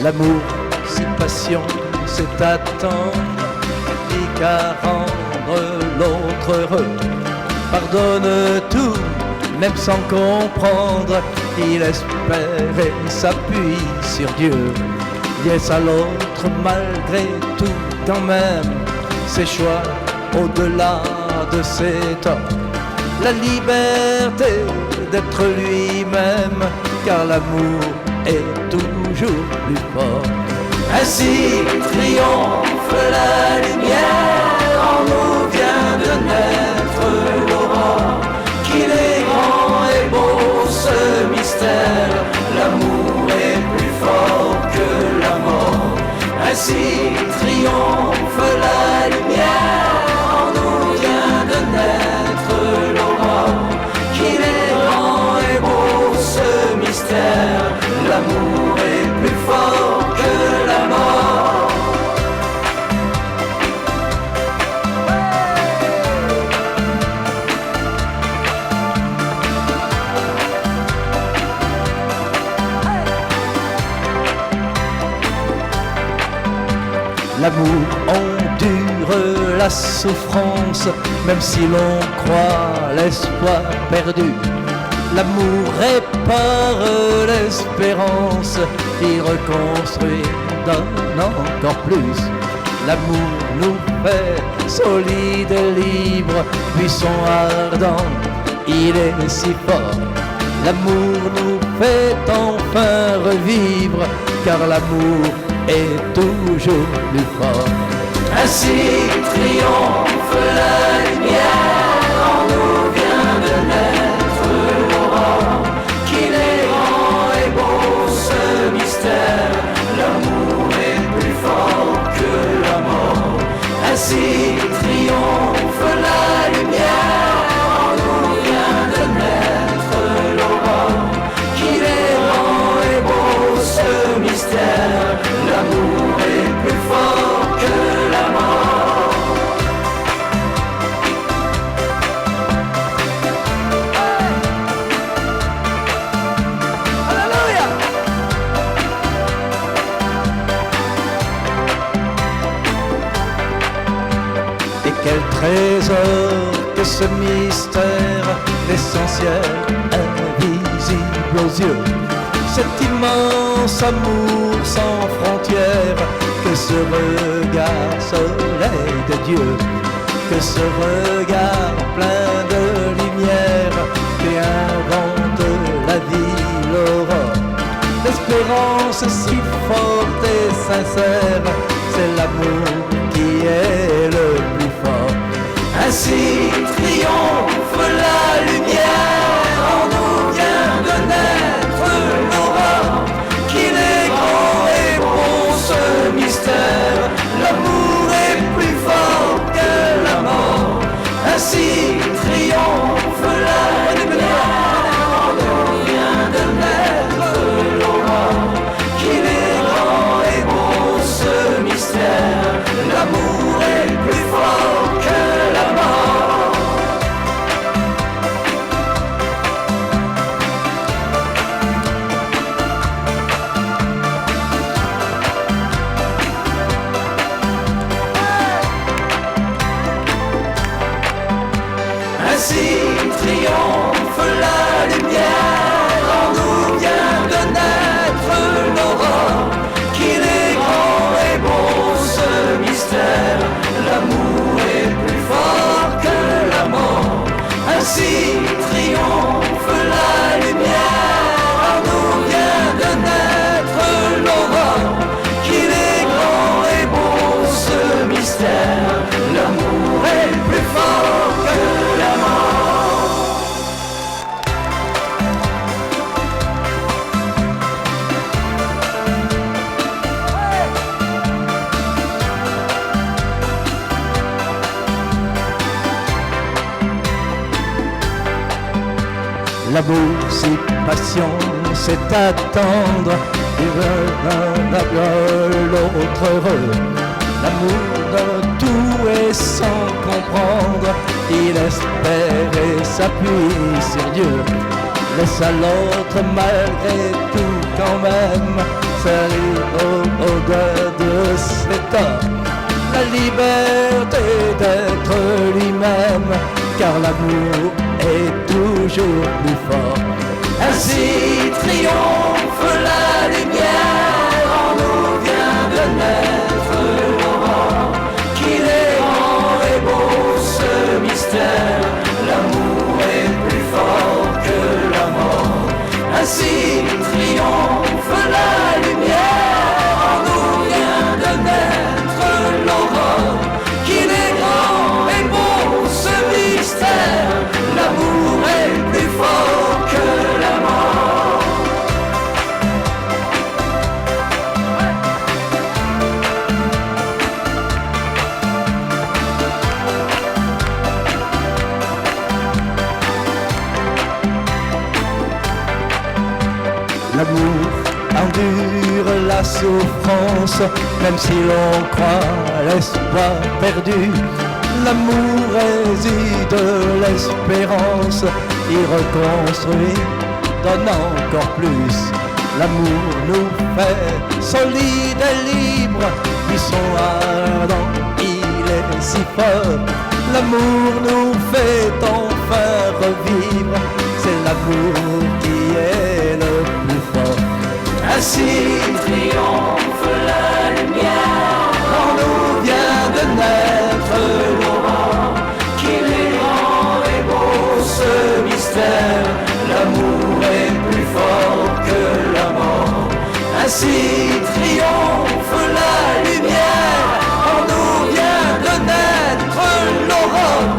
L'amour, si passion, c'est attendre, ni qu'à rendre l'autre heureux. Pardonne tout, même sans comprendre, il espère et s'appuie sur Dieu. Laisse à l'autre malgré tout quand même ses choix au-delà de ses torts. La liberté d'être lui-même, car l'amour est toujours plus fort. Ainsi triomphe la lumière, en nous vient de naître l'aurore. Qu'il est grand et beau ce mystère, l'amour est plus fort que la mort. Ainsi triomphe la lumière, en nous vient de naître l'aurore. Qu'il est grand et beau ce mystère, l'amour est plus fort que la mort. L'amour endure la souffrance, même si l'on croit l'espoir perdu. L'amour répare l'espérance, il reconstruit, donne encore plus. L'amour nous fait solides et libres, puissant ardent, il est si fort. L'amour nous fait enfin revivre, car l'amour est toujours plus fort. Ainsi triomphe la lumière, en nous vient de naître l'aurore. Qu'il est grand et beau ce mystère, l'amour est plus fort que la mort. Ainsi triomphe la lumière, en nous vient de naître l'aurore. Qu'il est grand et beau ce mystère, l'amour est plus fort que la mort. Alléluia. Et quel trésor que ce mystère, l'essentiel invisible aux yeux. Cet immense amour sans frontières, que ce regard soleil de Dieu, que ce regard plein de lumière qui invente la vie, l'aurore. L'espérance si forte et sincère, c'est l'amour qui est le plus fort. Ainsi triomphe la lumière, en nous vient de naître l'aurore. Qu'il est grand et beau ce mystère, l'amour est plus fort que la mort. Ainsi triomphe la lumière, en nous vient de naître l'aurore. Qu'il est grand et beau ce mystère, l'amour est plus fort que la mort. Ainsi triomphe la lumière, en nous vient de naître l'aurore. Qu'il est grand et beau ce mystère, l'amour est plus fort que la mort. Ainsi triomphe la lumière, en nous vient de naître l'aurore. Qu'il est grand et beau ce mystère, l'amour est plus fort que la mort. L'amour, c'est passion, c'est attendre, l'autre heureux. L'amour donne tout et sans comprendre, il espère et s'appuie sur Dieu. Laisse à l'autre malgré tout quand même, salut tort, la liberté d'être lui-même, car l'amour est toujours plus fort. Ainsi triomphe la lumière, en nous vient de naître l'aurore. Qu'il est grand et beau ce mystère, l'amour est plus fort que la mort. Ainsi triomphe la lumière, en nous vient de naître l'aurore. Qu'il est grand et beau ce mystère, l'amour est plus fort que la mort. L'amour endure la souffrance, même si l'on croit l'espoir perdu. L'amour réside l'espérance, il reconstruit, donne encore plus. L'amour nous fait solides et libres, puissant ardent, il est si fort. L'amour nous fait enfin revivre, c'est l'amour qui est le plus fort. Ainsi triomphe la lumière, en nous vient de naître l'aurore. Qu'il est grand et beau ce mystère, l'amour est plus fort que la mort. Ainsi triomphe la lumière, en nous vient de naître l'aurore.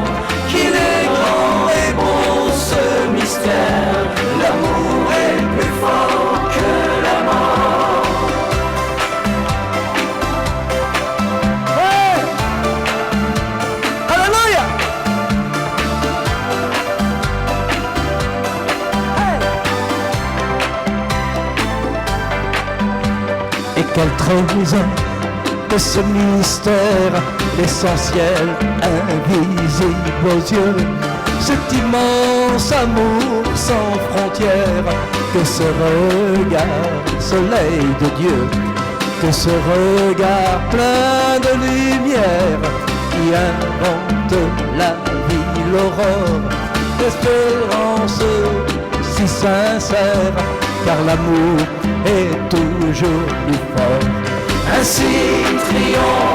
Qu'il est grand et beau ce mystère, l'amour est plus fort que la mort. Ouais! Alléluia! Hey! Et quel trésor de ce mystère, l'essentiel invisible aux yeux, cet immense amour sans frontières, que ce regard, soleil de Dieu, que ce regard plein de lumière, qui invente la vie, l'aurore, l'espérance si sincère, car l'amour est toujours plus fort. Ainsi triomphe